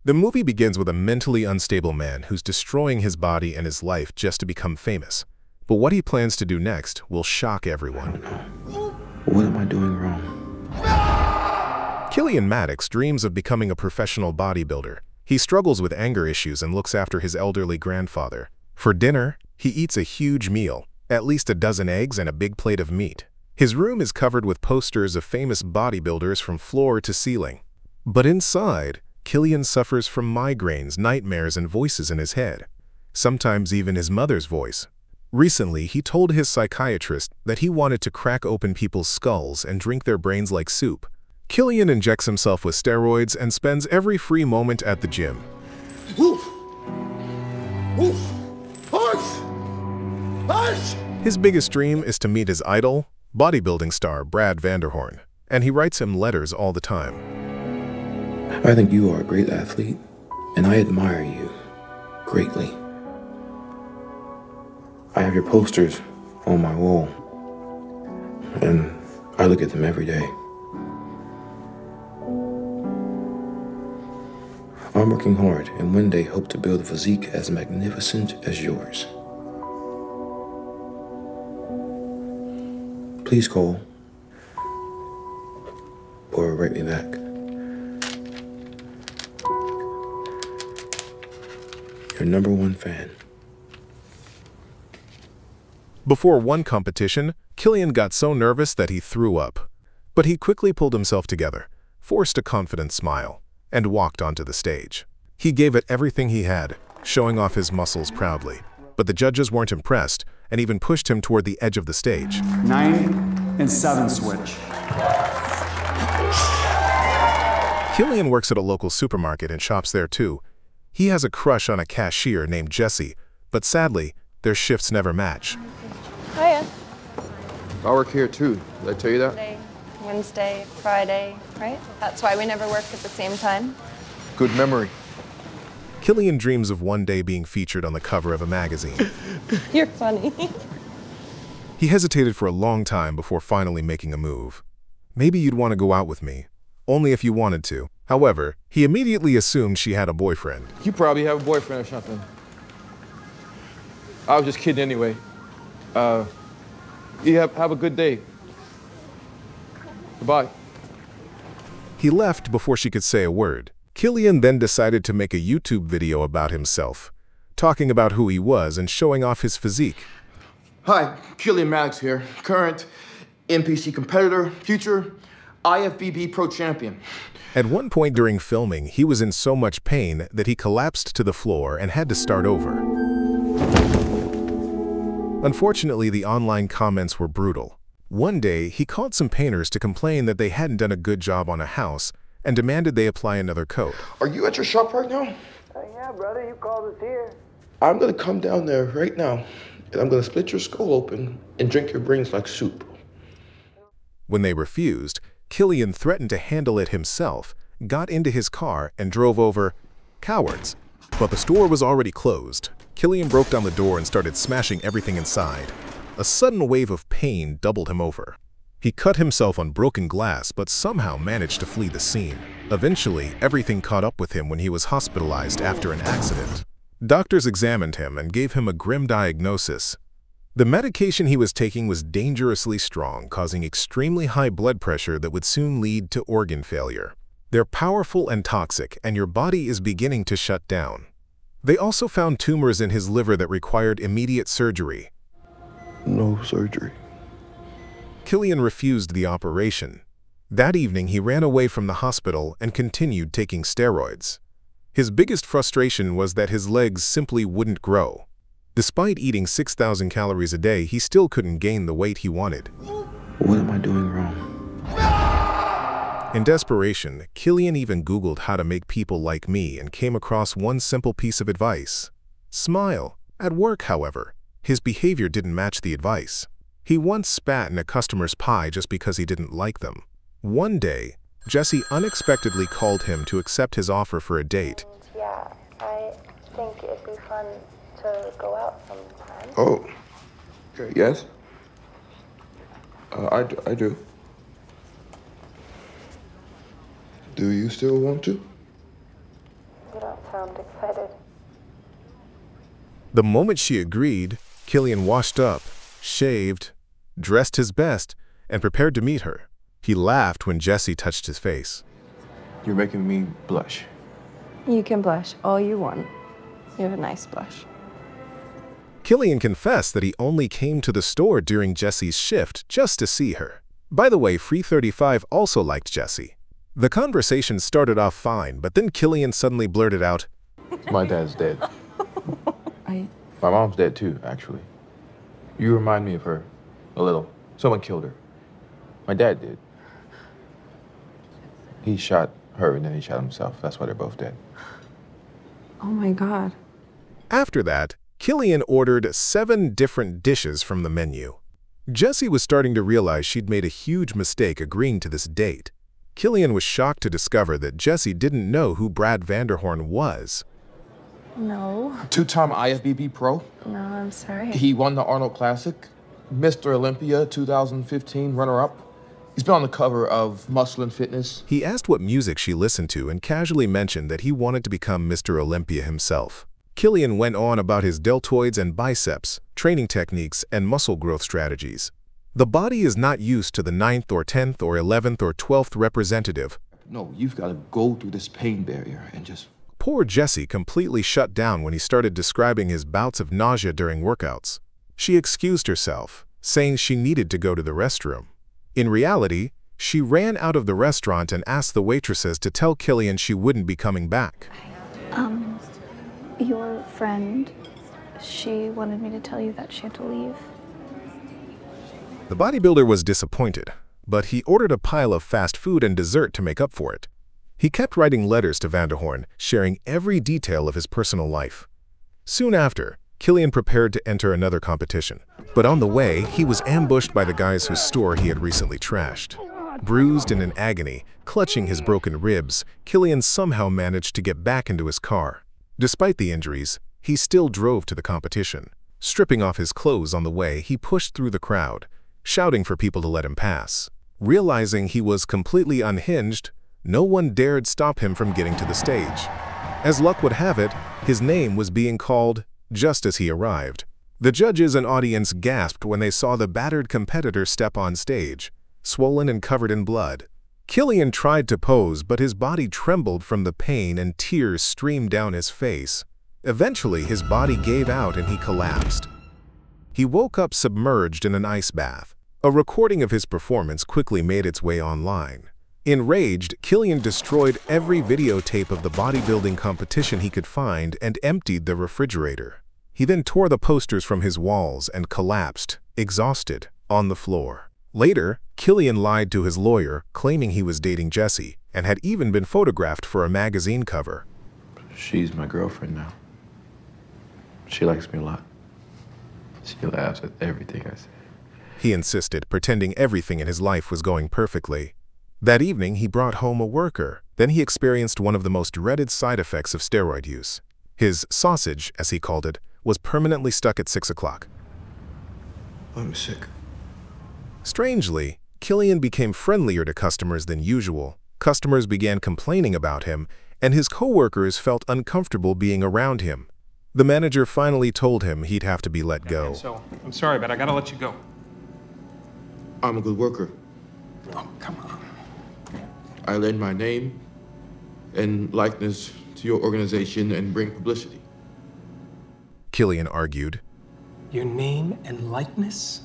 The movie begins with a mentally unstable man who's destroying his body and his life just to become famous. But what he plans to do next will shock everyone. What am I doing wrong? Killian Maddox dreams of becoming a professional bodybuilder. He struggles with anger issues and looks after his elderly grandfather. For dinner, he eats a huge meal, at least a dozen eggs and a big plate of meat. His room is covered with posters of famous bodybuilders from floor to ceiling. But inside, Killian suffers from migraines, nightmares, and voices in his head. Sometimes even his mother's voice. Recently, he told his psychiatrist that he wanted to crack open people's skulls and drink their brains like soup. Killian injects himself with steroids and spends every free moment at the gym. Woof! Woof! Push! Push! His biggest dream is to meet his idol, bodybuilding star Brad Vanderhorn, and he writes him letters all the time. I think you are a great athlete, and I admire you greatly. I have your posters on my wall, and I look at them every day. I'm working hard, and one day hope to build a physique as magnificent as yours. Please call or write me back. Your #1 fan. Before one competition, Killian got so nervous that he threw up. But he quickly pulled himself together, forced a confident smile, and walked onto the stage. He gave it everything he had, showing off his muscles proudly. But the judges weren't impressed and even pushed him toward the edge of the stage. 9 and 7 switch. Killian works at a local supermarket and shops there too. He has a crush on a cashier named Jessie, but sadly, their shifts never match. Hiya. I work here too. Did I tell you that? Monday, Wednesday, Friday, right? That's why we never work at the same time. Good memory. Killian dreams of one day being featured on the cover of a magazine. You're funny. He hesitated for a long time before finally making a move. Maybe you'd want to go out with me, only if you wanted to. However, he immediately assumed she had a boyfriend. You probably have a boyfriend or something. I was just kidding anyway. You have a good day. Goodbye. He left before she could say a word. Killian then decided to make a YouTube video about himself, talking about who he was and showing off his physique. Hi, Killian Maddox here. Current NPC competitor, future IFBB Pro Champion. At one point during filming, he was in so much pain that he collapsed to the floor and had to start over. Unfortunately, the online comments were brutal. One day, he called some painters to complain that they hadn't done a good job on a house and demanded they apply another coat. Are you at your shop right now? Yeah, brother, you called us here. I'm gonna come down there right now, and I'm gonna split your skull open and drink your brains like soup. When they refused, Killian threatened to handle it himself, got into his car, and drove over. Cowards. But the store was already closed. Killian broke down the door and started smashing everything inside. A sudden wave of pain doubled him over. He cut himself on broken glass but somehow managed to flee the scene. Eventually, everything caught up with him when he was hospitalized after an accident. Doctors examined him and gave him a grim diagnosis. The medication he was taking was dangerously strong, causing extremely high blood pressure that would soon lead to organ failure. They're powerful and toxic, and your body is beginning to shut down. They also found tumors in his liver that required immediate surgery. No surgery. Killian refused the operation. That evening, he ran away from the hospital and continued taking steroids. His biggest frustration was that his legs simply wouldn't grow. Despite eating 6,000 calories a day, he still couldn't gain the weight he wanted. What am I doing wrong? In desperation, Killian even Googled how to make people like me and came across one simple piece of advice. Smile. At work, however, his behavior didn't match the advice. He once spat in a customer's pie just because he didn't like them. One day, Jessie unexpectedly called him to accept his offer for a date. Yeah, I think it'd be fun to go out sometime. Oh, okay, yes. I do. Do you still want to? You don't sound excited. The moment she agreed, Killian washed up, shaved, dressed his best, and prepared to meet her. He laughed when Jesse touched his face. You're making me blush. You can blush all you want. You have a nice blush. Killian confessed that he only came to the store during Jesse's shift just to see her. By the way, Free 35 also liked Jesse. The conversation started off fine, but then Killian suddenly blurted out, My dad's dead. My My mom's dead too, actually. You remind me of her. A little. Someone killed her. My dad did. He shot her and then he shot himself. That's why they're both dead. Oh my God. After that, Killian ordered 7 different dishes from the menu. Jesse was starting to realize she'd made a huge mistake agreeing to this date. Killian was shocked to discover that Jesse didn't know who Brad Vanderhorn was. No. 2-time IFBB pro. No, I'm sorry. He won the Arnold Classic. Mr. Olympia 2015 runner-up. He's been on the cover of Muscle and Fitness. He asked what music she listened to and casually mentioned that he wanted to become Mr. Olympia himself. Killian went on about his deltoids and biceps, training techniques, and muscle growth strategies. The body is not used to the 9th or 10th or 11th or 12th representative. No, you've got to go through this pain barrier and just... Poor Jesse completely shut down when he started describing his bouts of nausea during workouts. She excused herself, saying she needed to go to the restroom. In reality, she ran out of the restaurant and asked the waitresses to tell Killian she wouldn't be coming back. Your friend, she wanted me to tell you that she had to leave. The bodybuilder was disappointed, but he ordered a pile of fast food and dessert to make up for it. He kept writing letters to Vanderhorn, sharing every detail of his personal life. Soon after, Killian prepared to enter another competition, but on the way, he was ambushed by the guys whose store he had recently trashed. Bruised and in agony, clutching his broken ribs, Killian somehow managed to get back into his car. Despite the injuries, he still drove to the competition. Stripping off his clothes on the way, he pushed through the crowd, shouting for people to let him pass. Realizing he was completely unhinged, no one dared stop him from getting to the stage. As luck would have it, his name was being called just as he arrived. The judges and audience gasped when they saw the battered competitor step on stage, swollen and covered in blood. Killian tried to pose, but his body trembled from the pain and tears streamed down his face. Eventually, his body gave out and he collapsed. He woke up submerged in an ice bath. A recording of his performance quickly made its way online. Enraged, Killian destroyed every videotape of the bodybuilding competition he could find and emptied the refrigerator. He then tore the posters from his walls and collapsed, exhausted, on the floor. Later, Killian lied to his lawyer, claiming he was dating Jesse and had even been photographed for a magazine cover. She's my girlfriend now. She likes me a lot. She laughs at everything I say. He insisted, pretending everything in his life was going perfectly. That evening, he brought home a worker. Then he experienced one of the most dreaded side effects of steroid use. His sausage, as he called it, was permanently stuck at 6 o'clock. I'm sick. Strangely, Killian became friendlier to customers than usual. Customers began complaining about him, and his coworkers felt uncomfortable being around him. The manager finally told him he'd have to be let go. So, I'm sorry, but I gotta let you go. I'm a good worker. Oh, come on. I lend my name and likeness to your organization and bring publicity. Killian argued. Your name and likeness?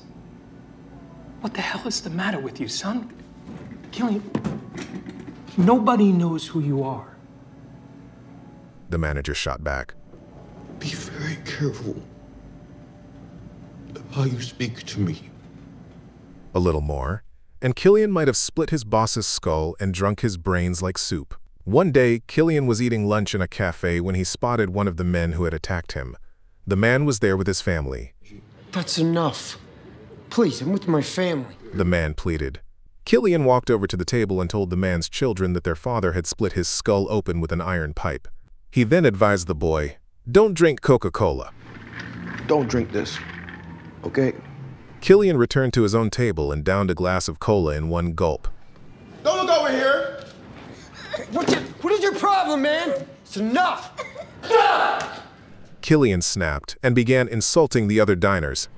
What the hell is the matter with you, son? Killian, nobody knows who you are. The manager shot back. Be very careful of how you speak to me. A little more, and Killian might have split his boss's skull and drunk his brains like soup. One day, Killian was eating lunch in a cafe when he spotted one of the men who had attacked him. The man was there with his family. That's enough. Please, I'm with my family. The man pleaded. Killian walked over to the table and told the man's children that their father had split his skull open with an iron pipe. He then advised the boy, "Don't drink Coca-Cola." Don't drink this, okay? Killian returned to his own table and downed a glass of cola in one gulp. Don't look over here! What is your problem, man? It's enough! Killian snapped and began insulting the other diners.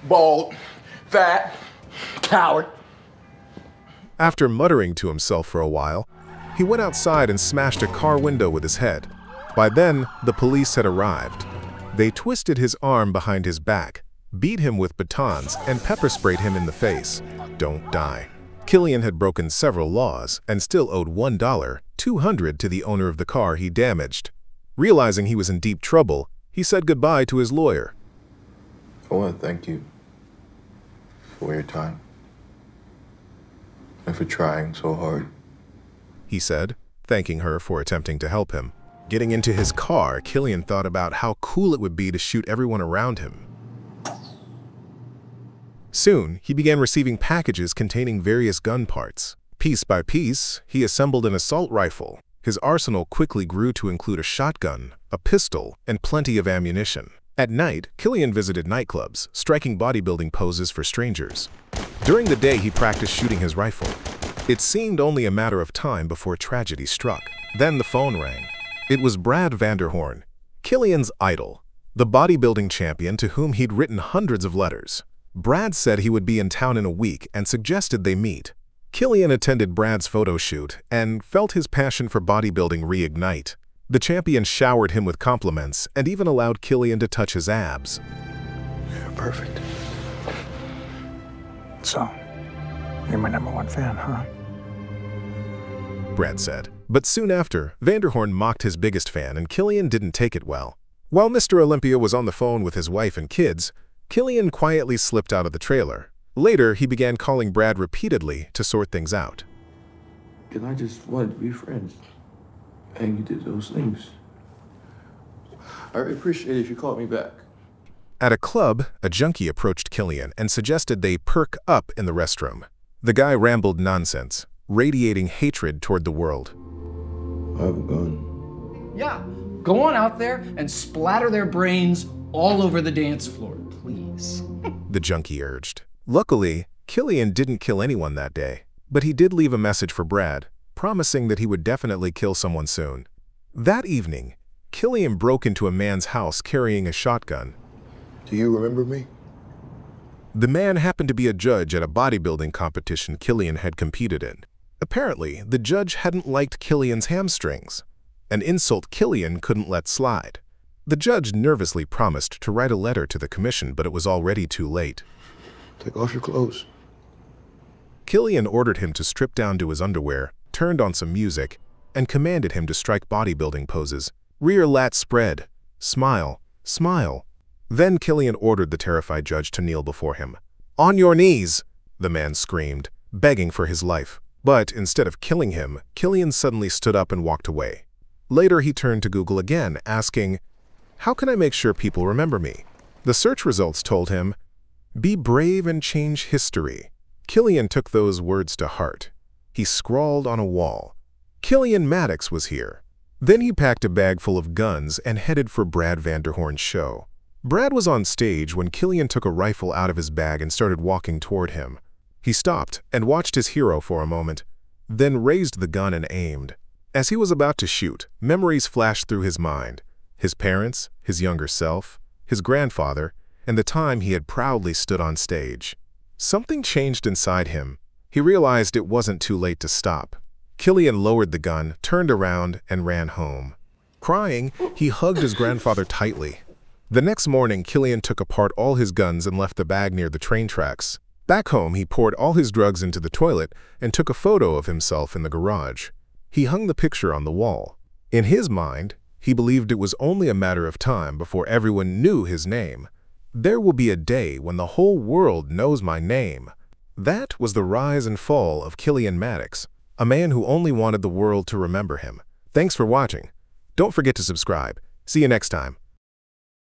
Bald, fat, coward. After muttering to himself for a while, he went outside and smashed a car window with his head. By then, the police had arrived. They twisted his arm behind his back, beat him with batons, and pepper sprayed him in the face. Don't die. Killian had broken several laws and still owed $1, $200 to the owner of the car he damaged. Realizing he was in deep trouble, he said goodbye to his lawyer. I want to thank you for your time and for trying so hard. He said, thanking her for attempting to help him. Getting into his car, Killian thought about how cool it would be to shoot everyone around him. Soon, he began receiving packages containing various gun parts. Piece by piece, he assembled an assault rifle. His arsenal quickly grew to include a shotgun, a pistol, and plenty of ammunition. At night, Killian visited nightclubs, striking bodybuilding poses for strangers. During the day, he practiced shooting his rifle. It seemed only a matter of time before tragedy struck. Then the phone rang. It was Brad Vanderhorn, Killian's idol, the bodybuilding champion to whom he'd written hundreds of letters. Brad said he would be in town in a week and suggested they meet. Killian attended Brad's photo shoot and felt his passion for bodybuilding reignite. The champion showered him with compliments and even allowed Killian to touch his abs. You're perfect. So, you're my #1 fan, huh? Brad said. But soon after, Vanderhorn mocked his biggest fan and Killian didn't take it well. While Mr. Olympia was on the phone with his wife and kids, Killian quietly slipped out of the trailer. Later, he began calling Brad repeatedly to sort things out. And I just wanted to be friends. And you did those things. I really appreciate it if you called me back. At a club, a junkie approached Killian and suggested they perk up in the restroom. The guy rambled nonsense, radiating hatred toward the world. I have a gun. Yeah, go on out there and splatter their brains all over the dance floor, please. The junkie urged. Luckily, Killian didn't kill anyone that day, but he did leave a message for Brad, promising that he would definitely kill someone soon. That evening, Killian broke into a man's house carrying a shotgun. Do you remember me? The man happened to be a judge at a bodybuilding competition Killian had competed in. Apparently, the judge hadn't liked Killian's hamstrings, an insult Killian couldn't let slide. The judge nervously promised to write a letter to the commission, but it was already too late. Take off your clothes. Killian ordered him to strip down to his underwear, turned on some music, and commanded him to strike bodybuilding poses. Rear lat spread. Smile. Smile. Then Killian ordered the terrified judge to kneel before him. On your knees, the man screamed, begging for his life. But instead of killing him, Killian suddenly stood up and walked away. Later, he turned to Google again, asking, "How can I make sure people remember me?" The search results told him, "Be brave and change history." Killian took those words to heart. He scrawled on a wall, "Killian Maddox was here." Then he packed a bag full of guns and headed for Brad Vanderhorn's show. Brad was on stage when Killian took a rifle out of his bag and started walking toward him. He stopped and watched his hero for a moment, then raised the gun and aimed. As he was about to shoot, memories flashed through his mind. His parents, his younger self, his grandfather, and the time he had proudly stood on stage. Something changed inside him. He realized it wasn't too late to stop. Killian lowered the gun, turned around, and ran home. Crying, he hugged his grandfather tightly. The next morning, Killian took apart all his guns and left the bag near the train tracks. Back home, he poured all his drugs into the toilet and took a photo of himself in the garage. He hung the picture on the wall. In his mind, he believed it was only a matter of time before everyone knew his name. There will be a day when the whole world knows my name. That was the rise and fall of Killian Maddox, a man who only wanted the world to remember him. Thanks for watching. Don't forget to subscribe. See you next time.